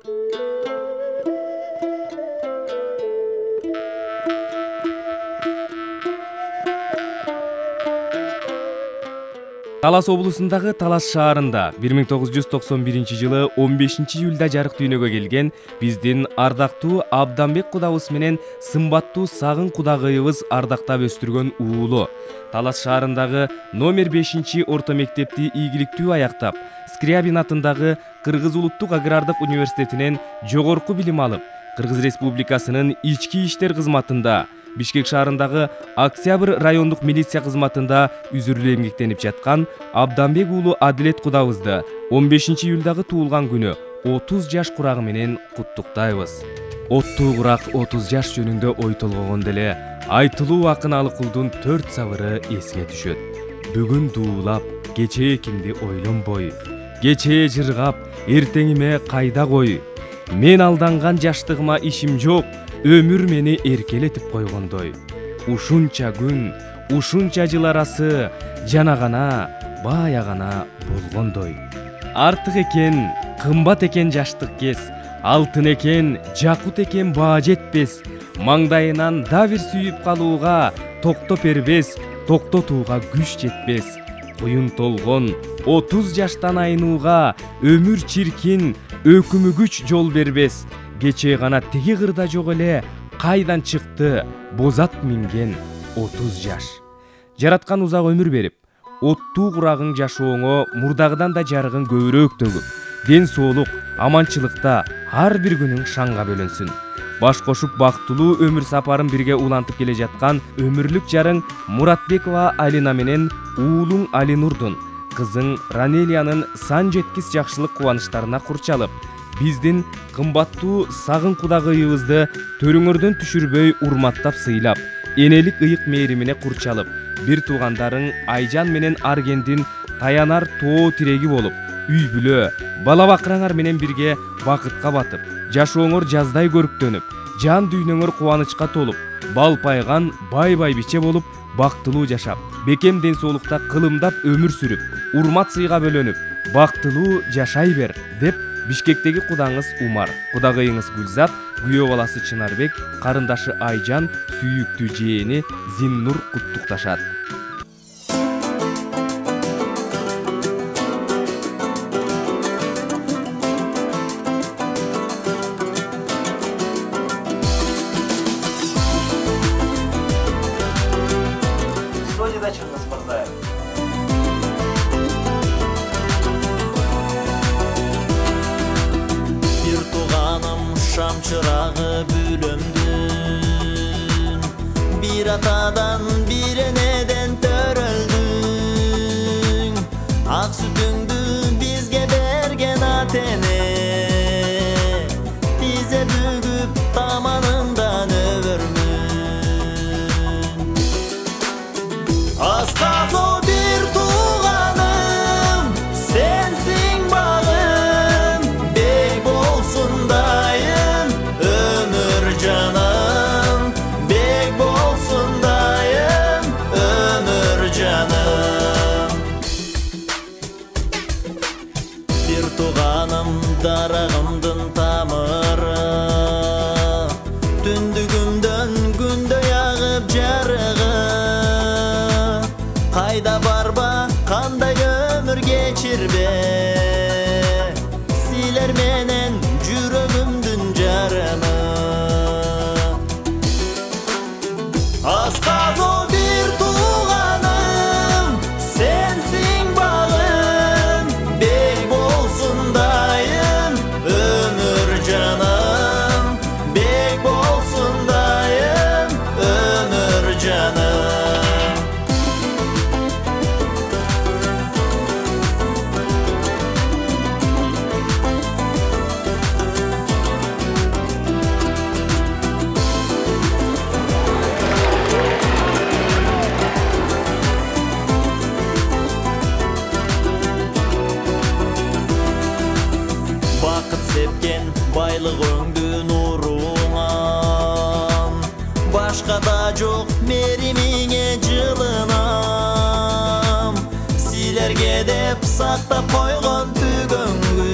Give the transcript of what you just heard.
Талас облусундагы Талас шаарында 1991 15 июлда жарык дүйнөгө келген биздин ардактуу Абданбек кудабыз менен сымбаттуу Сагын кудагыйыбыз ардактап өстүргөн уулу Талас шаарындагы номер 5 орто мектепти ийгиликтүү аяктап, Скрябин атындагы Кыргыз улуттук агрардык университетинен жогорку билим алып, Кыргыз Республикасынын ички иштер кызматында, Бишкек шаарындагы Октябрь райондук милиция кызматында үзүрлүү эмгектенип жаткан Абданбек уулу Адилет кудабызды 15 июлдагы туулган күнү 30 жаш курагы менен куттуктайбыз. Оттуу курак 30 жаш жөнүндө ой толгогондо эле айтылуу акын Алыкулдун 4 сабыры эске түшөт. Бүгүн дуулап, кечээ кимди ойлонбой, кечээ жыргап, эртеңиме кайда кой. Мен алданган жаштыгыма ишим жок, өмүр мени эркелетип койгондой. Ушунча күн, ушунча жыл арасы жана гана, бая гана болгондой. Артык экен, кымбат экен жаштык кез, алтын экен, жакут экен баа жетпес. Маңдайынан да бир сүйүп калууга токтоп эрбес, токтотууга күч жетпес. Куюн толгон 30 жаштан айнууга өмүр чиркин, өкүмүгүч жол бербес. Кечээ гана тиги кырда жок эле кайдан чыкты бозат минген 30 жаш. Жараткан узак өмүр берип, оттуу курагың жашооңо мурдагыдан да жарыгын көбүрөөк төгүп, ден соолук, аманчылыкта ар бир күнүң шаңга бөлөнсүн. Баш кошуп бактылуу өмүр сапарын бирге улантып келе жаткан өмүрлүк жарың Муратбекова Алина менен уулуң Алинурдун, кызың Ранелиянын сан жеткис жакшылык кубанычтарына курчалып, биздин кымбаттуу Сагын кудагыйыбызды төрүңөрдөн түшүрбөй урматтап сыйлап, энелик ыйык мээримине курчалып, бир туугандарың Айжан менен Аргендин таянар тоо тиреги болуп, үй бүлө, бала бакыраңар менен бирге бакытка батып, жашооңор жаздай көрктөнүп, жан дүйнөңөр кубанычка толуп, бал пайган бай биче болуп, бактылуу жашап, бекем ден соолукта кылымдап өмүр сүрүп, урмат сыйга бөлөнүп, бактылуу жашай бер деп Бишкектеги кудаңыз Умар, кудагыйыңыз Гүлзат, күйөө баласы Чынарбек, карындашы Айжан, сүйүктүү жээни Зиннур куттукташат. Студияда Чыңгыз Мырзаев. Шам чырагы бүлөмдүн, бир атадан бир энеден төрөлдүң. Ак сүтүңдү бизге берген ата-эне, тизе бүгүп таманымдан өбөрмүн. Асказо бир тууганым, сенсиң багым, бек болсун дайым өмүр жаным, бек болсун дайым өмүр жаным. Бир тууганым дарагымдын тамыры, түндүгүмдөн күндөй агып жарыгы. Кайда барба, кандай өмүр кечирбе, силер менен жүрөгүмдүн жарымы. Асказо бир тууганым, сенсиң багым, бек болсун дайым өмүр жаным, бек болсун дайым өмүр жаным. Сепкен байлык өңдү нуруңан, башка да жок меримиңе жылынам. Силерге деп сактап койгон түгөңгү